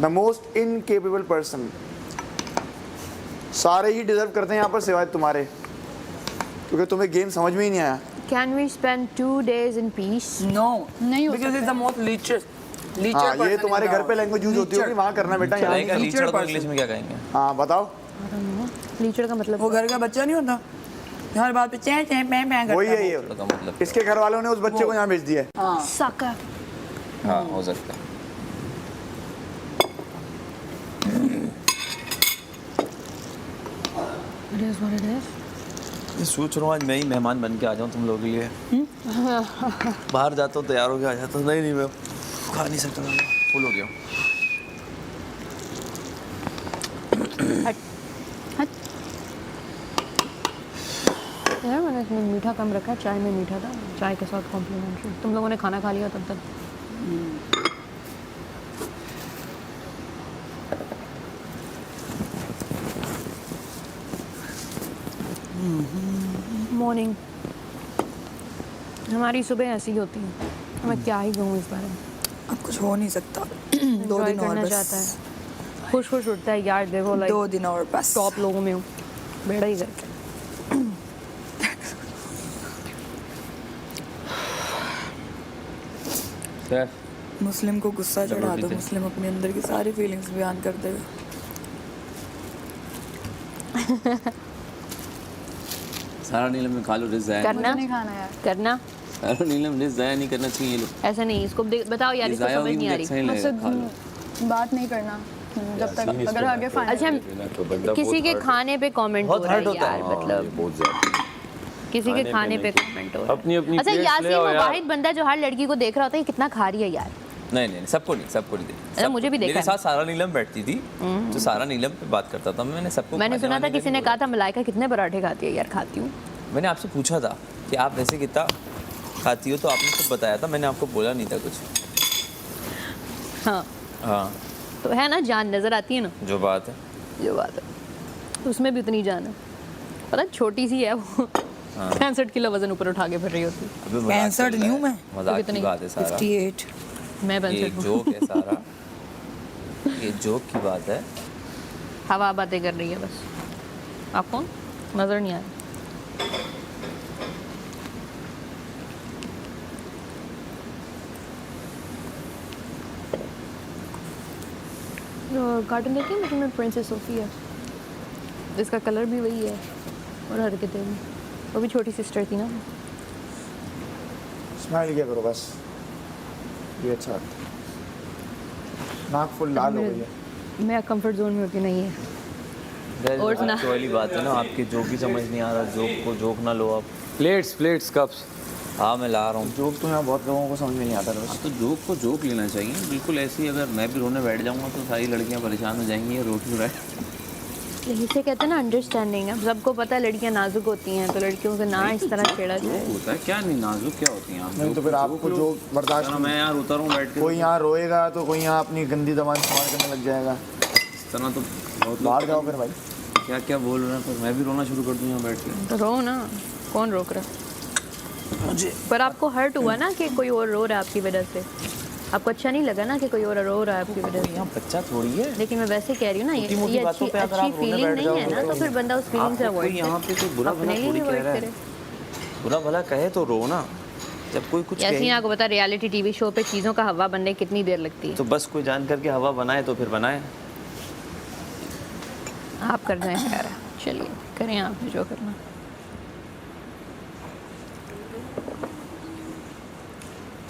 The most incapable person. सारे he deserve करते हैं यहाँ पर सिवाय तुम्हारे, क्योंकि तुम्हें गेम समझ में ही नहीं आया। Can we spend 2 days in peace? No, नहीं हो because it's the most leeches. हाँ, ये तुम्हारे घर पे लैंग्वेज यूज होती होगी, वहाँ करना बेटा, यहाँ नहीं। लीचड़ को इंग्लिश में क्या कहेंगे? हाँ बताओ। लीचड़ का मतलब वो घर का बच्चा नहीं होता, हर बात पे चैं चैं पैं पैं करता वही है है। ये, का मतलब इसके घर वालों ने उस बच्चे को यहाँ भेज दिया है। sucker. हाँ हो सकता है। It is what it is. मैं सोच रहा हूँ आज मैं ही मेहमान बन के आ जाऊँ तुम लोगों के लिए। बाहर जाता हूँ तैयार होके आ जाता हूँ। नहीं मैं खा नहीं सकता, फुल हो गया। यार मैंने इसमें मीठा कम रखा, चाय में मीठा था, चाय के साथ कॉम्प्लीमेंट्री। तुम लोगों ने खाना खा लिया तब तक। मॉर्निंग हमारी सुबह ऐसी ही होती है। मैं क्या ही कहूँ इस बारे में। अब कुछ हो नहीं सकता। 2 Enjoy दिन और करना बस। चाहता है, खुश खुश उठता है यार। देखो 2 दिन और बस। टॉप लोगों में हूँ, बेड़ा ही करके। मुस्लिम को गुस्सा चढ़ा दो, मुस्लिम अपने अंदर की सारी फीलिंग्स बयान कर देगा। सारा नीलम में खा लो, रिस्क जाया करना नहीं खाना यार। करना सारा नीलम रिस्क जाया नहीं करना चाहिए। लोग ऐसा नहीं, इसको बताओ यार, इसको जाया समझ होगी नहीं आ मुझे रही। अच्छा ही लगेगा, खा लो। मुझसे बात नहीं करना जब तक, अगर आगे फाइनल। अच्छा, किसी के खाने पे कमेंट हो बहुत रहा हर्ट है होता यार, है। मतलब बहुत ज्यादा किसी के खाने पे कमेंट हो रहा है। अपनी अच्छा, प्लेट्स यासीन ले आओ वो यार। वाहिद बंदा जो हर लड़की को देख रहा होता है, कितना खा रही है यार। नहीं सबको नहीं अरे मुझे भी देखा मेरे है। साथ सारा नीलम बैठती थी, तो सारा नीलम पे बात करता था। मैंने सबको मैंने खाने सुना था वाने का किसी नहीं ने कहा था मलाइका कितने पराठे खाती है यार। खाती हूँ। बोला। मैंने आपसे पूछा था कि आप वैसे कितना खाती हो, तो आपने खुद बताया था, मैंने आपको बोला नहीं था कुछ। हाँ हाँ तो है ना, जान नजर आती है ना, जो बात है। जो बात है उसमें भी उतनी जान है। पता है, छोटी सी है वो, 65 किलो वजन ऊपर उठा के फिर रही होती। अबे मजाक 65 चल रहा नहीं हूँ है। मैं। मजाक कितनी? की बात है सारा। 58। मैं ये 65 हूँ। जोक है सारा, ये जोक की बात है। हवा बातें कर रही है बस। आपको नजर नहीं आया। कार्टून देखिए मतलब में प्रिंसेस सोफिया, जिसका कलर भी वही है और हरकतें भी। वो भी छोटी सिस्टर थी ना। स्माइल किया करो बस, ये अच्छा लगता है। नाक फुल लाल हो गई है। मैं कंफर्ट जोन में होती नहीं है। और सुना। जो वाली बात है ना, आपके जोक ही समझ नहीं आ रहा। जोक को जोक ना लो आप। Plates cups. हाँ मैं ला रहा हूँ। जोक तो यहाँ बहुत लोगों को समझ में नहीं आता बस। तो जोक को जोक लेना चाहिए बिल्कुल। ऐसे ही अगर मैं भी रोने बैठ जाऊंगा तो सारी लड़कियां परेशान हो जाएंगी। ये रो क्यों रहा है? यही से कहते हैं ना अंडरस्टैंडिंग। अब सबको पता है लड़कियां नाजुक होती हैं, तो लड़कियों से ना इस तरह छेड़ा जाए। जोक होता है क्या? नहीं नाजुक क्या होती हैं आप? नहीं तो फिर आपको जो बर्दाश्त ना मैं यहाँ रोता रहूँ बैठ के। कोई यहाँ रोएगा तो कोई यहाँ अपनी गंदी जबान इस्तेमाल करने लग जाएगा। इस तरह तो बहुत लोग बाहर जाओ फिर भाई। क्या क्या बोल रहे हैं, पर मैं भी रोना शुरू कर दूँ यहाँ बैठ के। तो रो ना, कौन रोक रहा? पर आपको हर्ट हुआ ना कि कोई और रो रहा है आपकी वजह से। आपको अच्छा नहीं लगा ना कि कोई और रो रहा है आपकी वजह से। यहाँ बच्चा थोड़ी है। लेकिन मैं वैसे कह रही हूँ ना, ये छोटी-मोटी अच्छी बातों पे अगर अच्छी आप रोने फीलिंग बैठ नहीं है ना, जाओगे तो फिर बंदा उस फीलिंग से आपको कोई अवॉइड यहाँ पे कोई बुरा भला अपने लिए थोड़ी कह अवॉइड रहा है। करे। बुरा भला कहे तो रो ना, जब कोई कुछ यासीन कहे आपको पता, रियलिटी टीवी शो पे चीज़ों का हवा बनने कितनी देर लगती है। तो बस कोई जान करके हवा बनाए तो फिर बनाए। आप कर जाएं खैर, चलिए करें आप जो करना।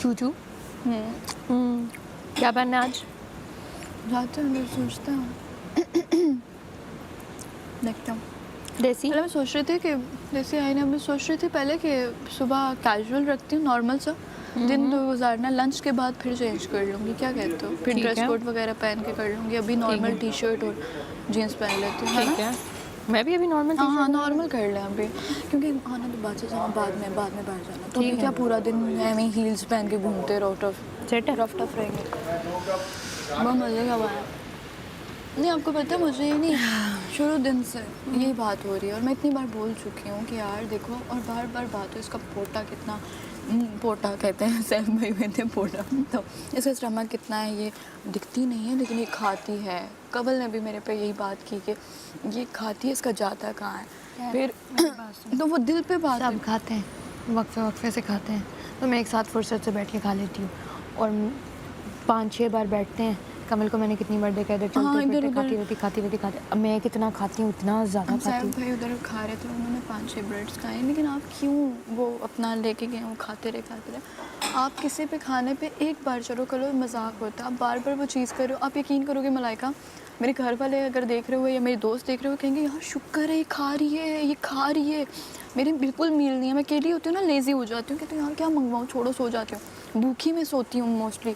चूचू क्या पहनना है आज? जाते हैं अंदर, सोचते हैं, देखते हैं। देसी पहले मैं सोच रही थी कि जैसे आई ना, मैं सोच रही थी पहले कि सुबह कैजुअल रखती हूँ, नॉर्मल सा दिन तो गुजारना, लंच के बाद फिर चेंज कर लूँगी। क्या कहते हो? फिर ठीक ड्रेस है। कोट वगैरह पहन के कर लूँगी। अभी नॉर्मल टी शर्ट और जीन्स पहन लेती हूँ, है ठीक ना? है, मैं भी अभी नॉर्मल हाँ हाँ नॉर्मल कर लें अभी, क्योंकि आना तो बात से जाना, बाद में बाहर जाना। तो अभी क्या पूरा दिन एवं हील्स पहन के घूमते रहो, सेट है। रफ टफ रहेंगे। बहुत मज़े का आया। नहीं आपको पता है, मुझे ये नहीं शुरू दिन से यही बात हो रही है, और मैं इतनी बार बोल चुकी हूँ कि यार देखो, और बार बार बात हो, इसका पोटा कितना पोटा कहते हैं, सैफ भाई कहते हैं पोटा। तो इसका स्टमक कितना है ये दिखती नहीं है, लेकिन ये खाती है। कवल ने भी मेरे पे यही बात की कि ये खाती है, इसका जाता कहाँ है। फिर तो वो दिल पे बात सब खाते हैं, वक्फे वक्फे से खाते हैं। तो मैं एक साथ फुर्सत से बैठ के खा लेती हूँ, और 5-6 बार बैठते हैं। कमल को मैंने कितनी बार देखा इधर हाँ, चलते इधर फिरते खाती रहती। अब मैं कितना खाती हूँ, इतना ज़्यादा खाती सैफ हूँ। भाई उधर खा रहे थे, उन्होंने 5-6 ब्रेड्स खाए, लेकिन आप क्यों वो अपना लेके गए, वो खाते रहे। आप किसी पे खाने पे एक बार चलो करो, मजाक होता है। आप बार बार वो चीज़ करो, आप यकीन करोगे मलाइका, मेरे घर वाले अगर देख रहे हो या मेरे दोस्त देख रहे हो, कहेंगे यार शुक्र है ये खा रही है। मेरे बिल्कुल मील नहीं है, मैं अकेली होती हूँ ना, लेज़ी हो जाती हूँ, कहती हूँ यार क्या मंगवाऊँ, छोड़ो, सो जाती हूँ, भूखी में सोती हूँ मोस्टली।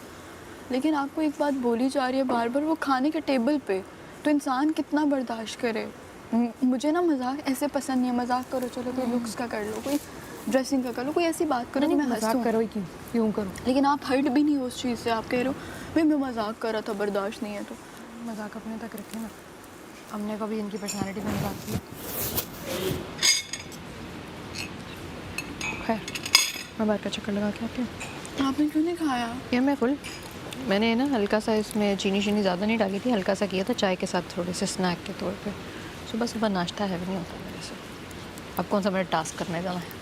लेकिन आपको एक बात बोली जा रही है बार बार, वो खाने के टेबल पे, तो इंसान कितना बर्दाश्त करे। मुझे ना मजाक ऐसे पसंद नहीं है। मजाक करो चलो, कोई लुक्स का कर लो, कोई ड्रेसिंग का कर लो, कोई ऐसी बात करो कि मैं मजाक हंसूं। करो ही क्यों करो। लेकिन आप हर्ट भी नहीं हो उस चीज़ से, आप कह रहे हो भाई मैं मजाक कर रहा था, बर्दाश्त नहीं है। तो मजाक अपने तक रखें ना, हमने कभी इनकी पर्सनालिटी में मजाक किया? खैर, मैं बाहर का चक्कर लगा के आती हूँ। आपने क्यों नहीं खाया? यार मैंने ना हल्का सा इसमें चीनी ज़्यादा नहीं डाली थी, हल्का सा किया था चाय के साथ, थोड़े से स्नैक के तौर पे। सुबह नाश्ता है भी नहीं होता मेरे से। अब कौन सा मेरा टास्क करने जाना है।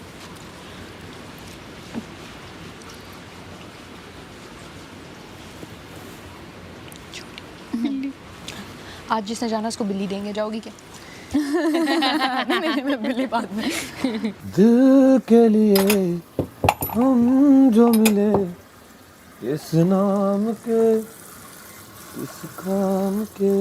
आज जिसने जाना उसको बिल्ली देंगे, जाओगी क्या? नहीं, मैं बिल्ली बाद में। दिल के लिए हम जो मिले, किस नाम के, किस काम के।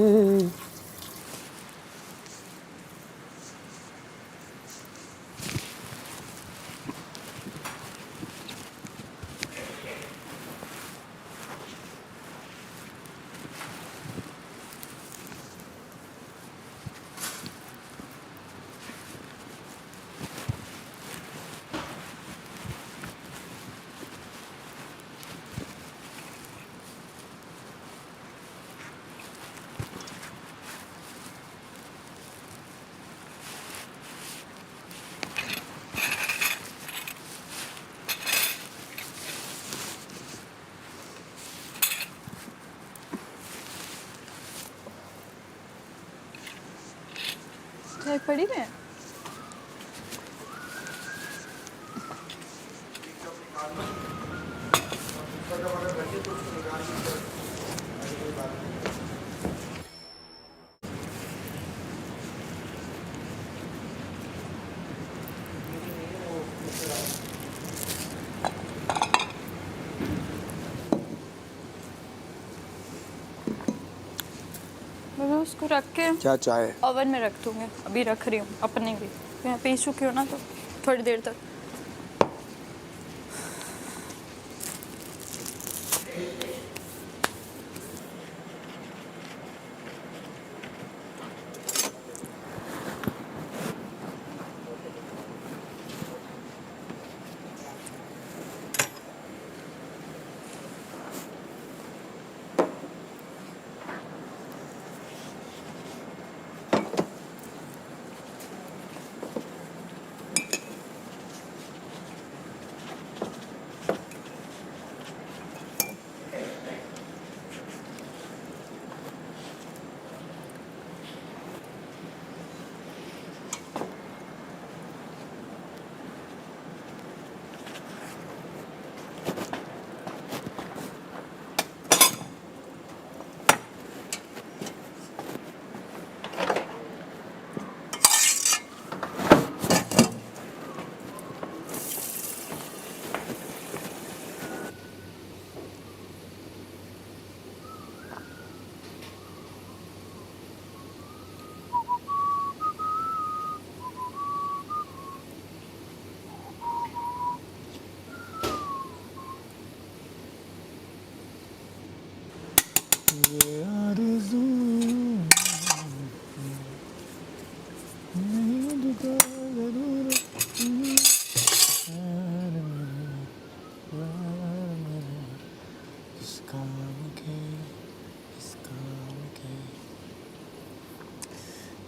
चाय पड़ी है? मैं उसको रख के क्या चाय? ओवन में रख दूँगी, अभी रख रही हूँ अपने भी। मैं पी चुकी हूँ ना, तो थोड़ी देर तक।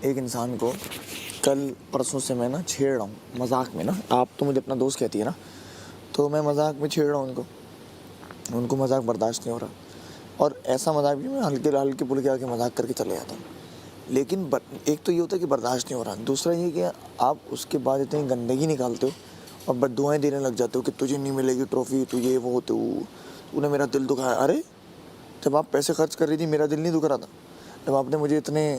एक इंसान को कल परसों से मैं ना छेड़ रहा हूँ मजाक में ना, आप तो मुझे अपना दोस्त कहती है ना, तो मैं मजाक में छेड़ रहा हूँ उनको मजाक बर्दाश्त नहीं हो रहा। और ऐसा मजाक भी मैं हल्के पुल्के आके मजाक करके चले जाता हूँ। लेकिन एक तो ये होता है कि बर्दाश्त नहीं हो रहा, दूसरा ये कि आप उसके बाद इतनी गंदगी निकालते हो और बद्दुआएं देने लग जाते हो कि तुझे नहीं मिलेगी ट्रॉफी, तुझे वो तूने मेरा दिल दुखाया। अरे जब आप पैसे खर्च कर रही थी मेरा दिल नहीं दुख रहा था? जब आपने मुझे इतने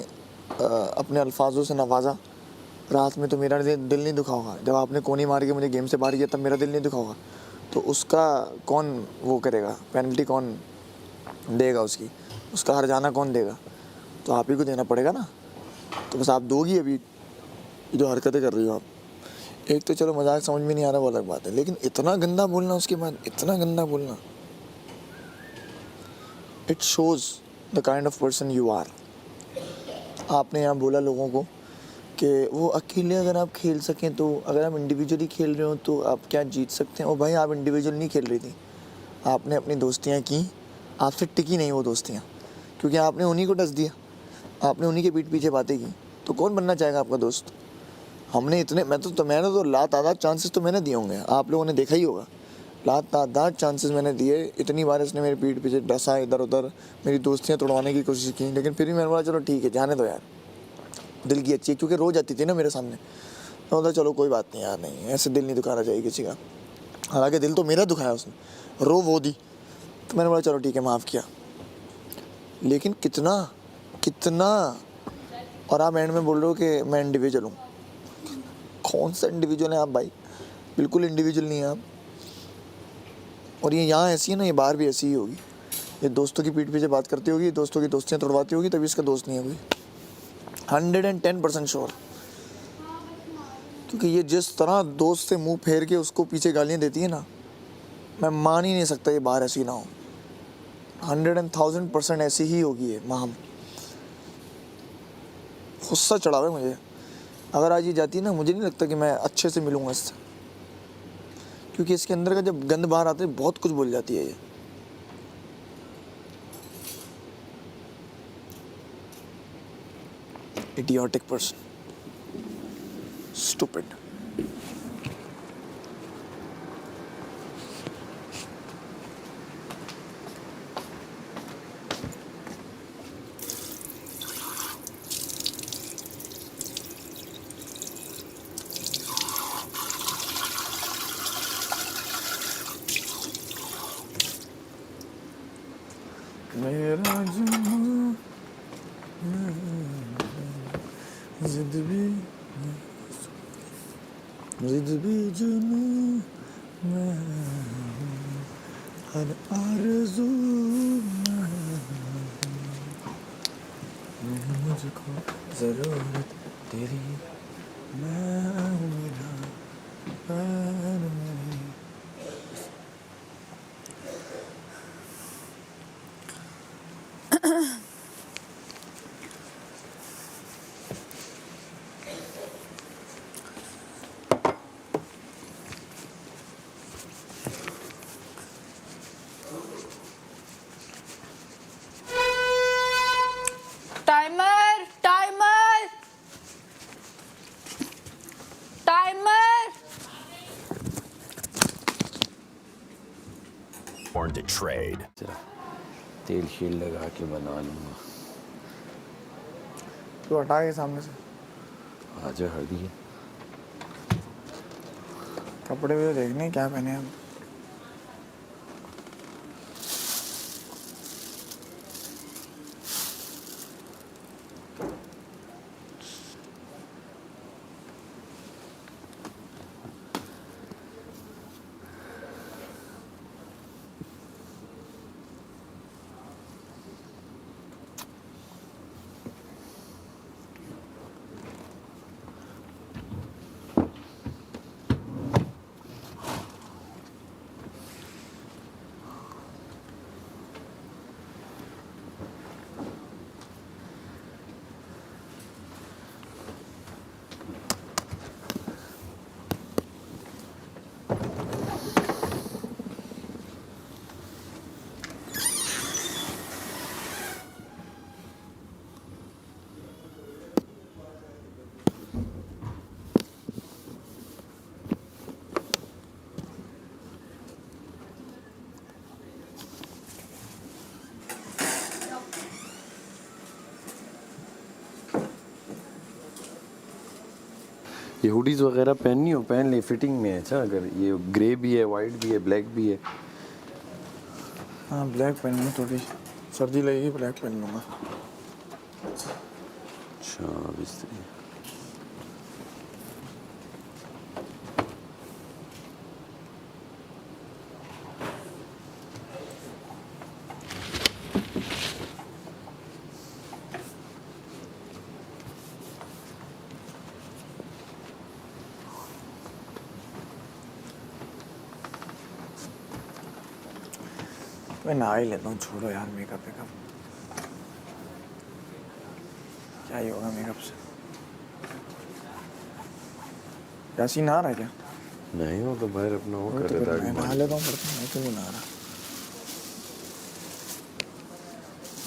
अपने अल्फाजों से नवाजा रात में तो मेरा दिल नहीं दुखा होगा? जब आपने कोनी मार के मुझे गेम से बाहर किया तब मेरा दिल नहीं दुखा होगा? तो उसका कौन वो करेगा, पेनल्टी कौन देगा, उसका हर्जाना कौन देगा? तो आप ही को देना पड़ेगा ना। तो बस आप दोगी अभी जो हरकतें कर रही हो आप। एक तो चलो मजाक समझ में नहीं आ रहा वो अलग बात है, लेकिन इतना गंदा बोलना, उसके बाद इतना गंदा बोलना, it shows the kind of person you are. आपने यहाँ बोला लोगों को कि वो अकेले अगर आप खेल सकें तो, अगर आप इंडिविजुअली खेल रहे हो तो आप क्या जीत सकते हैं। और भाई आप इंडिविजुअल नहीं खेल रही थी, आपने अपनी दोस्तियाँ की, आपसे टिकी नहीं वो दोस्तियाँ, क्योंकि आपने उन्हीं को डस दिया, आपने उन्हीं के पीठ पीछे बातें की। तो कौन बनना चाहेगा आपका दोस्त? हमने इतने मैंने तो लातादाद चांसेस तो मैंने दिए होंगे, आप लोगों ने देखा ही होगा, लातादाद चांसेस मैंने दिए। इतनी बार इसने मेरे पीठ पीछे डसा, इधर उधर मेरी दोस्तियाँ तोड़वाने की कोशिश की, लेकिन फिर भी मैंने बोला चलो ठीक है, जाने दो यार, दिल की अच्छी है, क्योंकि रो जाती थी ना मेरे सामने। तो बोला चलो कोई बात नहीं यार, नहीं ऐसे दिल नहीं दुखाना चाहिए किसी का। हालांकि दिल तो मेरा दुखाया उसने, रो वो दी, तो मैंने बोला चलो ठीक है, माफ़ किया। लेकिन कितना, और आप एंड में बोल रहे हो कि मैं इंडिविजुअल हूँ। कौन सा इंडिविजुअल है आप भाई? बिल्कुल इंडिविजुअल नहीं है आप। और ये यहाँ ऐसी है ना, ये बाहर भी ऐसी ही होगी। ये दोस्तों की पीठ पीछे बात करती होगी, दोस्तों की दोस्तियाँ तोड़वाती होगी, तभी इसका दोस्त नहीं है कोई। 110% श्योर। क्योंकि ये जिस तरह दोस्त से मुंह फेर के उसको पीछे गालियाँ देती है ना, मैं मान ही नहीं सकता ये बाहर ऐसी ना हो। 100,000% ऐसी ही होगी ये माहम। गुस्सा चढ़ा हुआ है मुझे। अगर आज ये जाती है ना, मुझे नहीं लगता कि मैं अच्छे से मिलूँगा इससे, क्योंकि इसके अंदर का जब गंद बाहर आता है बहुत कुछ बोल जाती है ये। Idiotic person. Stupid. मेरा जुनून जिद भी जुनून में, हर आरज़ू में मुझको ज़रूरत तेरी, मैं हूँ मेरा प्यार मेरी। To trade. तेल शील लगा के बना लूँगा। तो हटा के सामने से आजा हल्दी। कपड़े भी तो देखने क्या पहने हैं। ये हुडीज वगैरह पहननी हो पहन ले, फिटिंग में है। अच्छा, अगर ये ग्रे भी है, वाइट भी है, ब्लैक भी है। हाँ ब्लैक पहन लूँ, थोड़ी सर्दी लगेगी, ब्लैक पहन लूँगा। अच्छा बिस्तर। मैं नहा ही लेता हूँ, छोड़ो यार मेकअप वेकअप, क्या ही होगा मेकअप से। यासीन नहा रहा है क्या? नहीं, वो तो बाहर अपना वो कर तो रहा फिर मैं नहा था, लेता हूँ, पड़ता मैं क्यों नहीं नहा रहा।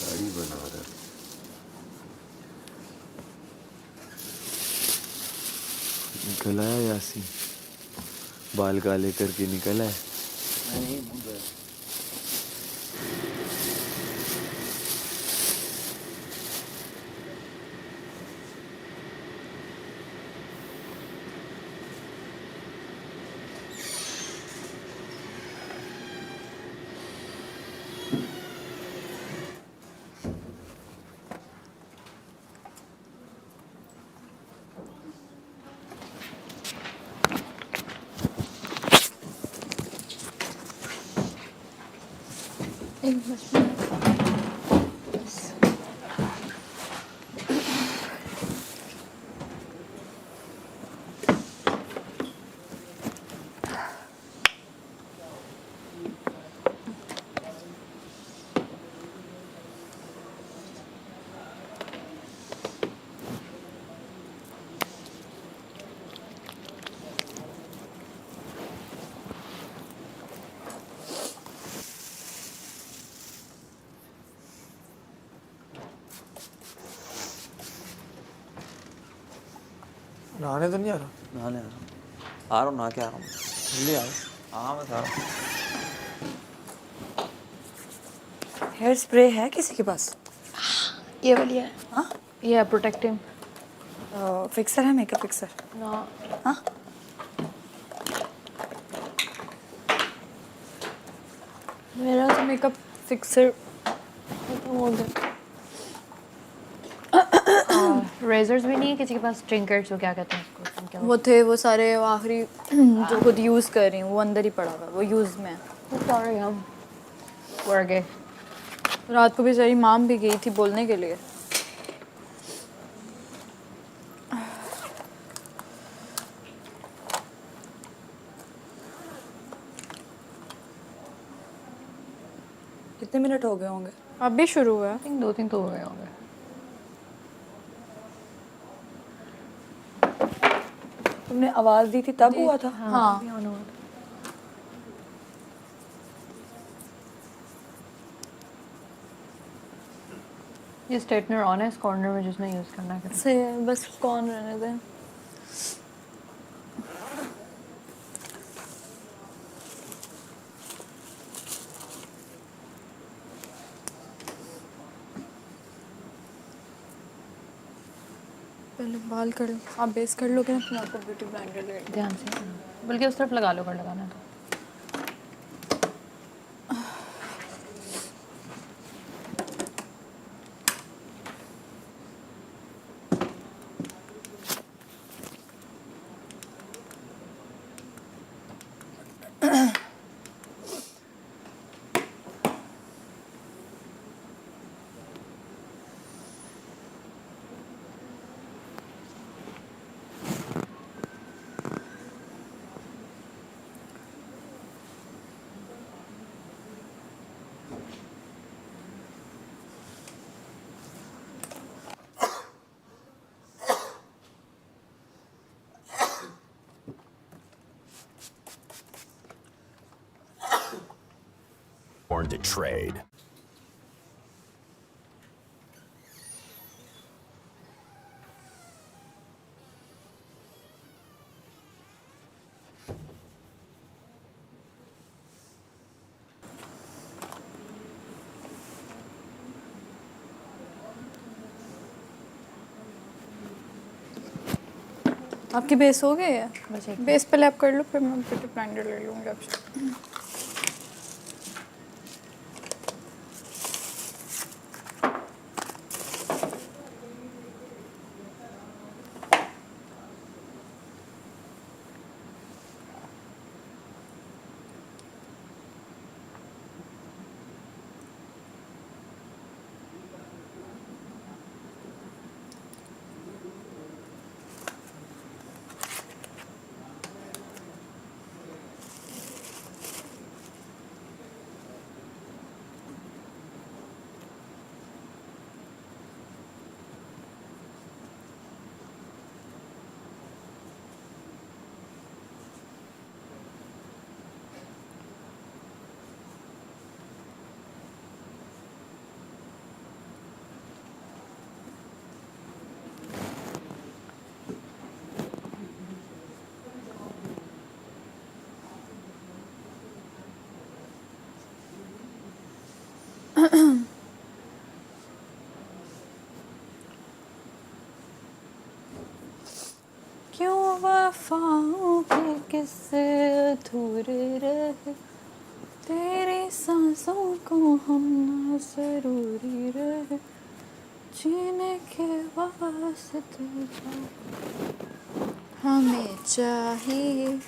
दाढ़ी बना रहा है। निकला है यासीन, बाल काले करके निकला है। नहाने तो नहीं आ रहा? नहाने आ रहा हूँ, नहा के आ रहा हूँ। जल्दी आ रहा। हाँ मैं आ रहा हूँ। हेयर स्प्रे है किसी के पास? ये वाली है। हाँ, ये प्रोटेक्टिव फिक्सर है, मेकअप फिक्सर। ना। हाँ, मेरा तो मेकअप फिक्सर खत्म हो गया। रेजर्स भी नहीं है किसी के पास, ट्रिंकेट्स, वो क्या कहते हैं उसको, क्या वो थे वो सारे वो आखिरी जो खुद यूज़ कर रही हूँ वो अंदर ही पड़ा हुआ है, वो यूज़ में है। सॉरी हम वर्क गए। रात को भी सारी माम भी गई थी बोलने के लिए। कितने मिनट हो गए होंगे? अब भी शुरू हुआ है। आई थिंक 2-3 तो हो गए होंगे। तुमने आवाज दी थी तब हुआ था? हाँ अभी ऑन हुआ था। ये स्ट्रेटनर ऑन है इस कॉर्नर में जिसमें यूज़ करना है। से बस कौन रहने दें। पहले बाल कर लो, आप बेस कर लोगे ना फिर मैं आपको ब्यूटी ब्लेंडर ले ध्यान से, बल्कि उस तरफ लगा लो अगर लगाना है तो। Born to trade. आपकी बेस हो गई है? बस एक बेस पहले आप कर लो, फिर मैं ब्यूटी ब्लेंडर ले लूँगी आपसे। क्यों वफाओं के किस्से अधूरे रहे, तेरी सांसों को हम ना जरूरी रहे, जीने के वास्ते जो हमें चाहिए।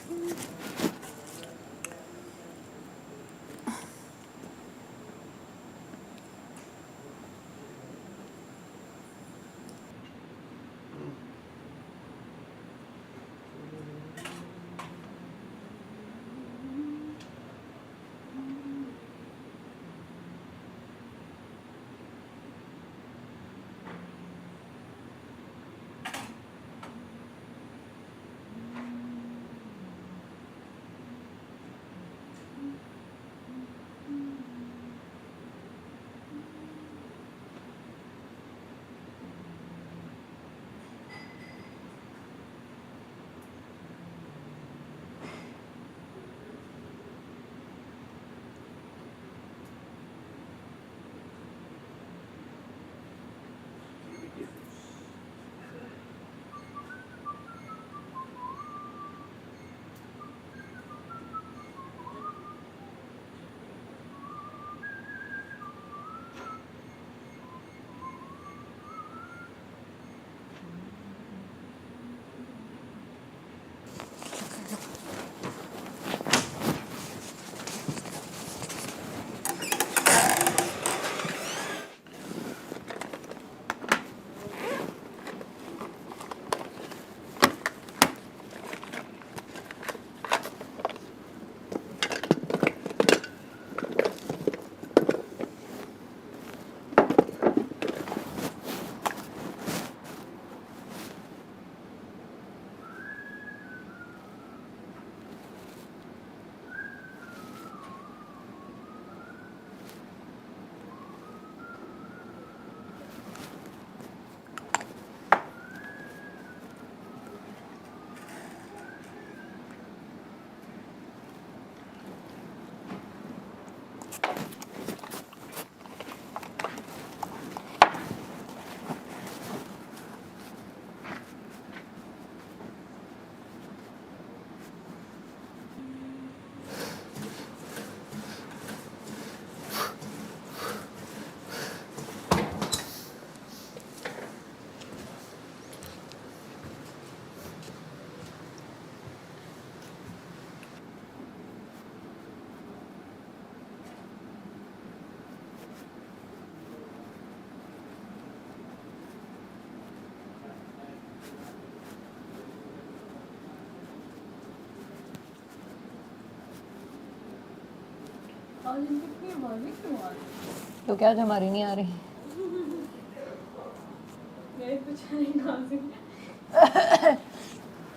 तो क्या आज हमारी नहीं आ रही?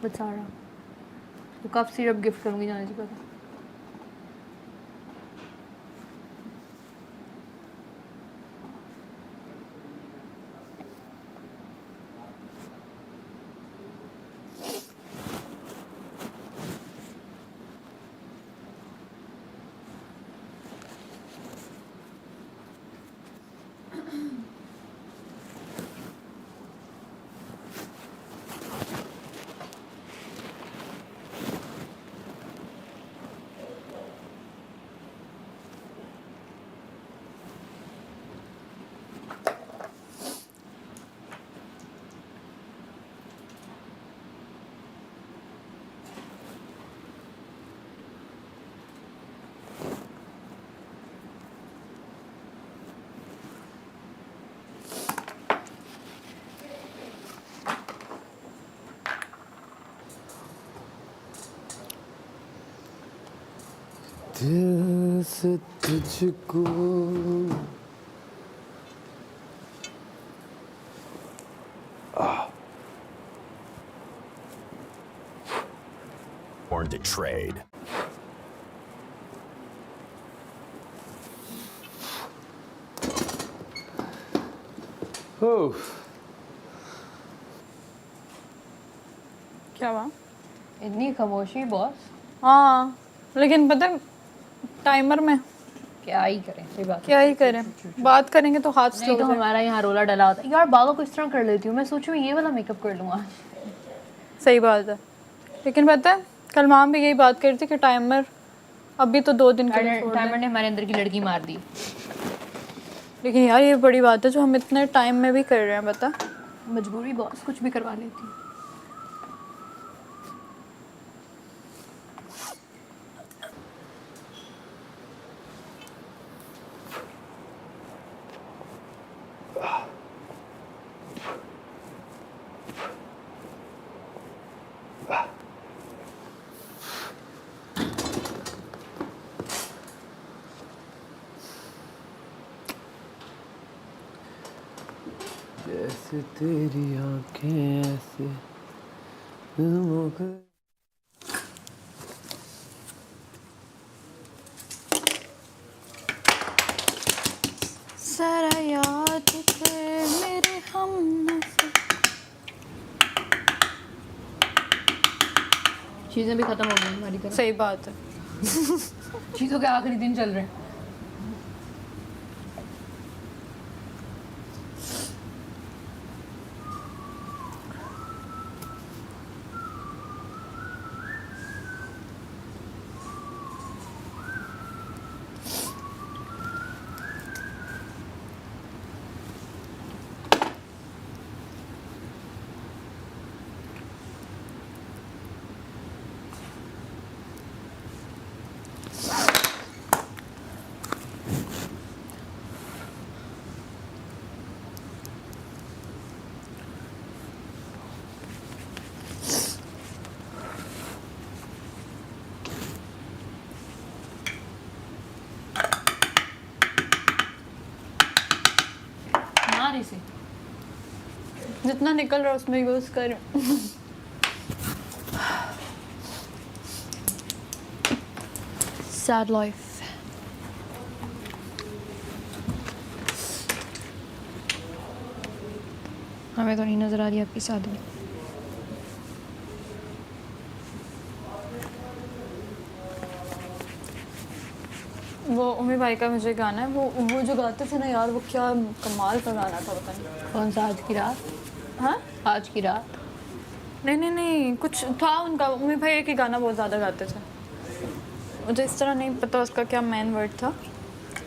बेचारा तो कब सिरप गिफ्ट करूँगी जाने से पता। दिल से तुझको Born to trade. ओह क्या हुआ? इतनी खामोशी बॉस, हाँ, लेकिन पता है टाइमर में क्या ही करें, सही बात है। क्या ही करें, बात करेंगे तो हाथ नहीं स्लो तो हो जाए। हमारा यहाँ रोला डला होता है यार, बालों को इस तरह कर लेती हूँ मैं, सोचूं ये वाला मेकअप कर लूँगा। सही बात है, लेकिन पता है कल माम भी यही बात कर रही थी कि टाइमर अभी तो 2 दिन के लिए छोड़ टाइमर दें। ने हमारे अंदर की लड़की मार दी। लेकिन यार ये बड़ी बात है जो हम इतने टाइम में भी कर रहे हैं, बता। मजबूरी बॉस, कुछ भी करवा लेती हूँ। जैसे तेरी आंखें ऐसे फिल्मों के जरा याद कर मेरे हम चीज़ें भी खत्म हो गई हमारी तरफ। सही बात है। चीज़ों के आखिरी दिन चल रहे हैं। मार इसे। जितना निकल रहा है उसमें यूज कर। Sad life. हमें तो नहीं नजर आ रही आपकी शादी। वो उम्मी भाई का मुझे गाना है, वो जो गाते थे ना यार, वो क्या कमाल का गाना था, पता नहीं। कौन सा? आज की रात? हाँ, आज की रात। नहीं नहीं नहीं, कुछ था उनका। उम्मी भाई एक ही गाना बहुत ज़्यादा गाते थे, मुझे इस तरह नहीं पता उसका क्या मेन वर्ड था,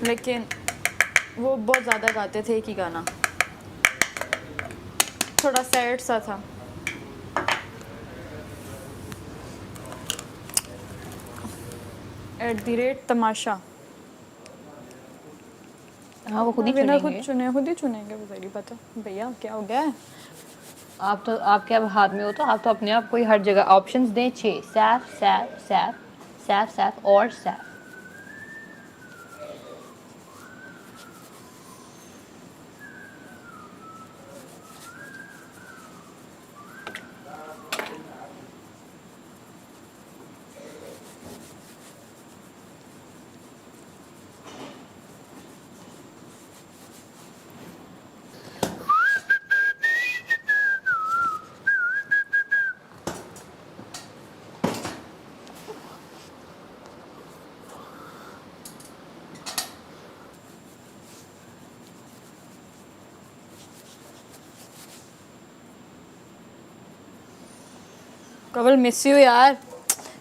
लेकिन वो बहुत ज़्यादा गाते थे एक ही गाना, थोड़ा सैड सा था। @ तमाशा। हाँ वो खुद ही बिना चुनेंगे। खुद ही चुनेंगे, वो तेरी पता। भैया क्या हो गया है? आप तो, आपके अब हाथ में हो तो आप तो अपने आप को ही हर जगह ऑप्शंस दें। 6 सैफ सैफ सैफ सैफ सैफ और सैफ। कवल मिस यू यार,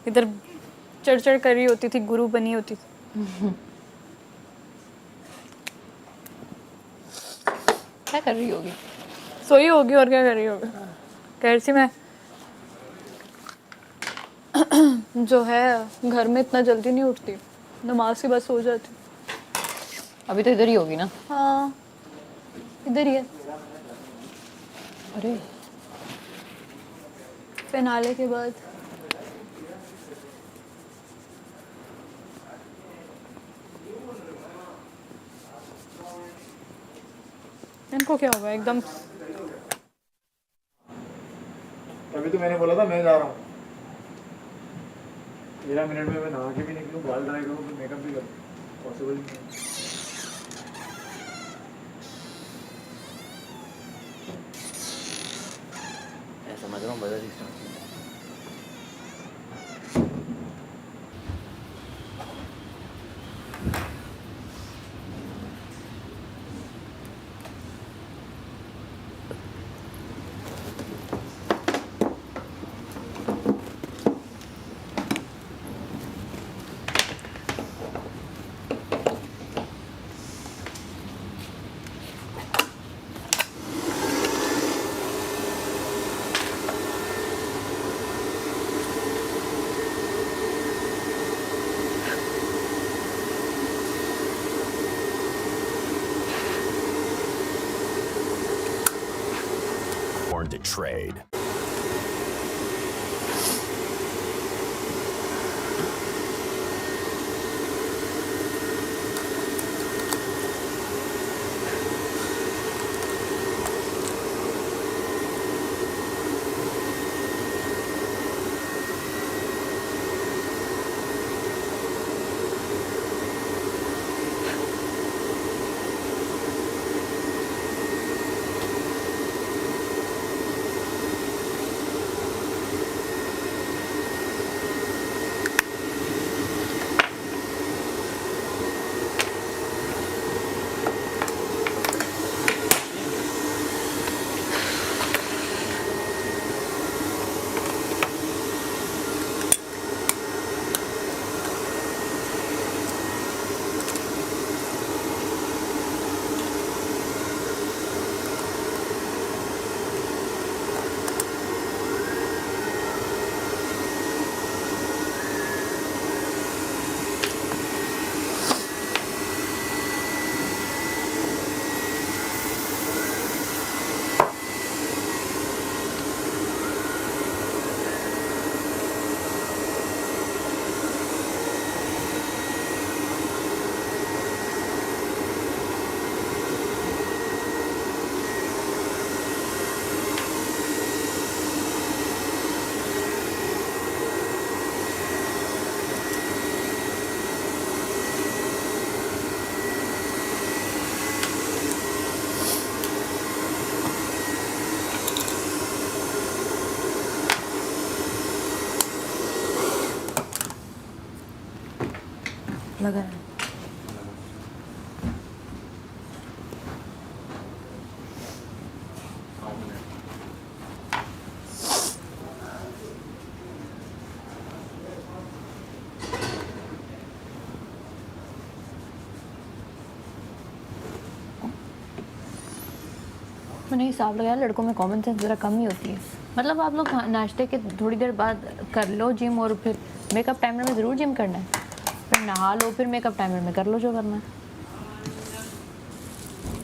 इधर चढ़ कर रही होती थी, गुरु बनी होती थी। क्या कर रही होगी? सोई होगी और क्या कर रही होगी। कह रही थी मैं जो है घर में इतना जल्दी नहीं उठती, नमाज के बाद सो जाती। अभी तो इधर ही होगी ना? हाँ इधर ही है। अरे फिनाले के बाद इनको क्या होगा एकदम तभी तो मैंने बोला था मैं जा रहा हूँ 13 मिनट में मैं नहा के भी निकलूँ बाल ड्राई करूँ फिर मेकअप भी करूँ पॉसिबल नहीं है मैं समझ रहा हूँ बजा सिस्टम Born to trade. लगा है। मैंने हिसाब लगाया लड़कों में कॉमन सेंस ज़रा कम ही होती है मतलब आप लोग नाश्ते के थोड़ी देर बाद कर लो जिम और फिर मेकअप टाइमर में ज़रूर जिम करना है फिर नहा लो फिर मेकअप टाइमर में कर लो जो करना है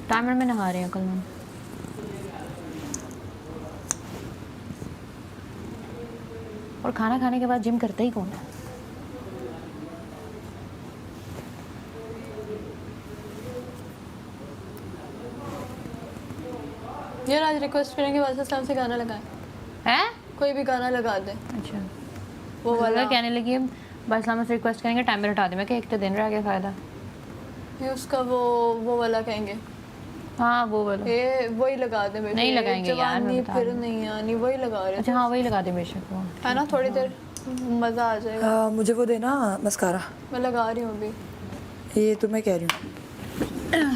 टाइमर में नहा रहे हैं कल हम और खाना खाने के बाद जिम करता ही कौन है यार आज रिक्वेस्ट करेंगे वैसे साहब से गाना लगाएं हैं कोई भी गाना लगा दे अच्छा वो वाला कहने लगी बस हम से रिक्वेस्ट करेंगे टाइमर हटा दे मैं कि एक तो दिन रह गया फ़ायदा ये उसका वो वाला कहेंगे हाँ वो वाला ये वही लगा दे बेटे नहीं लगाएंगे यार, मैं जवानी बता फिर रही हूँ। नहीं आनी वही लगा रहे अच्छा हाँ वही लगा दे बेशक वो है ना थोड़ी देर मज़ा आ जाएगा मुझे वो देना मस्कारा मैं लगा रही हूँ अभी ये तो मैं कह रही हूँ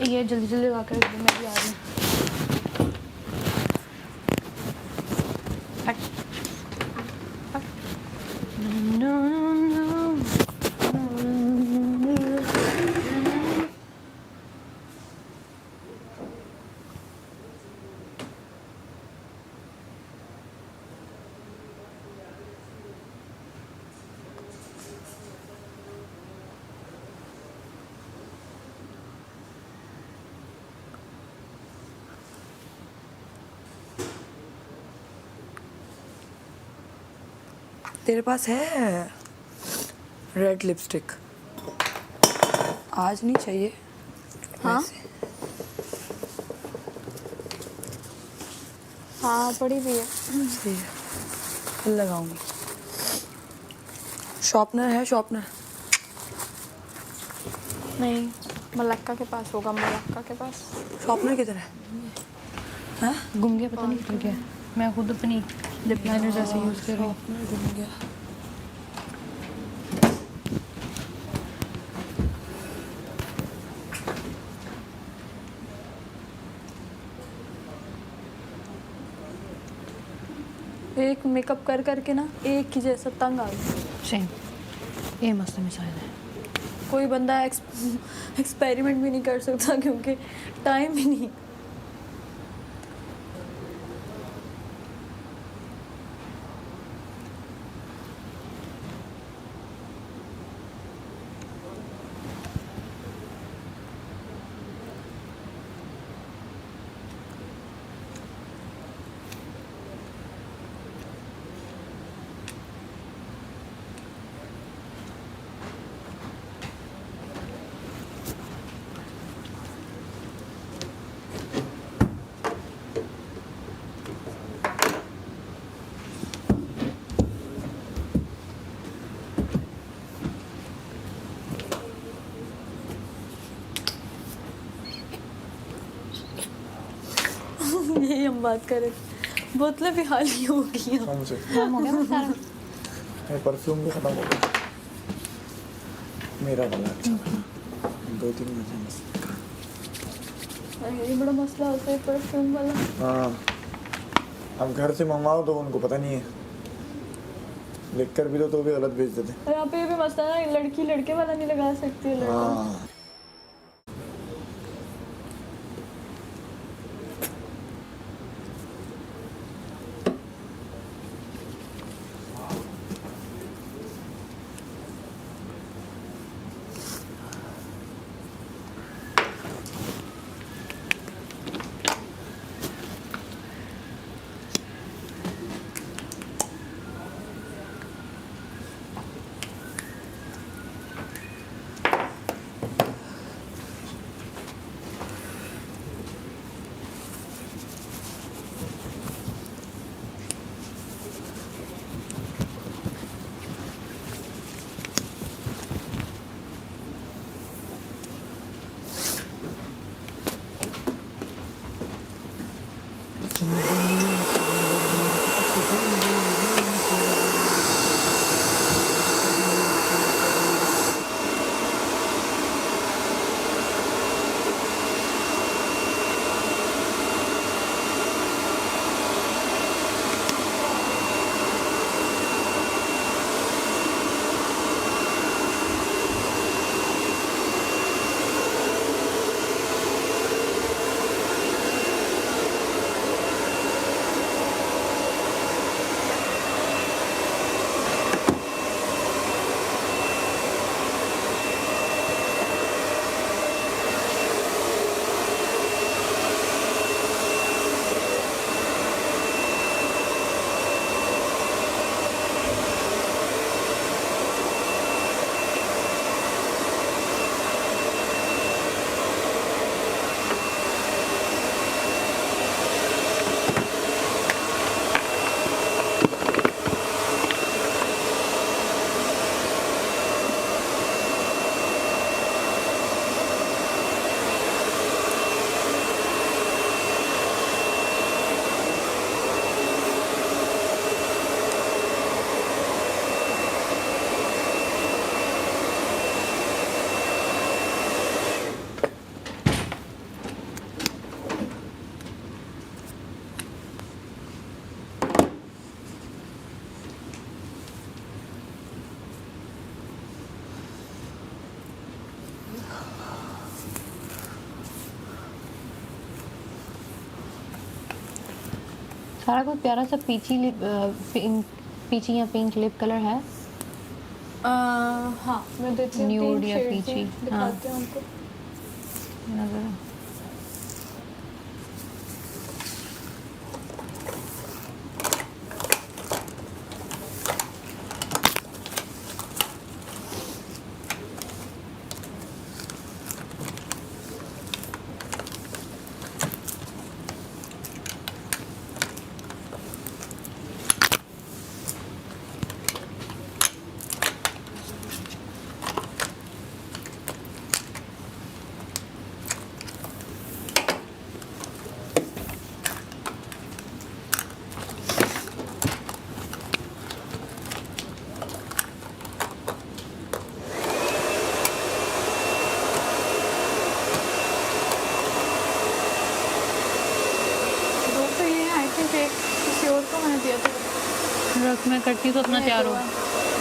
ये जल्दी जल्दी लगा कर मैं भी आ रही हूँ हट हट नो नो तेरे पास है रेड लिपस्टिक आज नहीं चाहिए हाँ? वैसे। हाँ पड़ी भी है। सही है, कल लगाऊंगी। शॉर्पनर है, शॉर्पनर? नहीं, मलक्का के पास होगा, मलक्का के पास। शॉर्पनर किधर है? हाँ, घूम गया, पता नहीं किधर गया। मैं खुद अपनी लिप लाइनर जैसे यूज़ कर रही हूँ। शॉर्पनर घूम गया। एक मेकअप कर करके ना एक ही जैसा तंग आ गया। सेम, ये मस्त मिसाइल है। कोई बंदा एक्सपेरिमेंट भी नहीं कर सकता क्योंकि टाइम ही नहीं। यही हम बात कर रहे थे। बोतलें भी खाली हो गई हैं। कौन से? काम हो गया मेरा सारा। मेरा परफ्यूम भी खत्म हो गया। मेरा वाला अच्छा था। 2-3 बजे बस। ये बड़ा मसला होता है परफ्यूम वाला। हाँ, अब घर से मंगवाओ तो उनको पता नहीं है, लिख कर भी दो तो भी गलत भेज देते। और यहाँ पे ये भी मसला है ना, लड़की लड़के वाला नहीं लगा सकती है। लड़का हाँ, सारा कोई प्यारा सा पीची लिप, पीची या पिंक लिप कलर है? हाँ मैं देती हूँ। Nude 3 या shades peachy, हैं, दिखाती हूँ आपको। नजर थे। रख मैं करती हूँ तो अपना नहीं तैयार तो हो। है।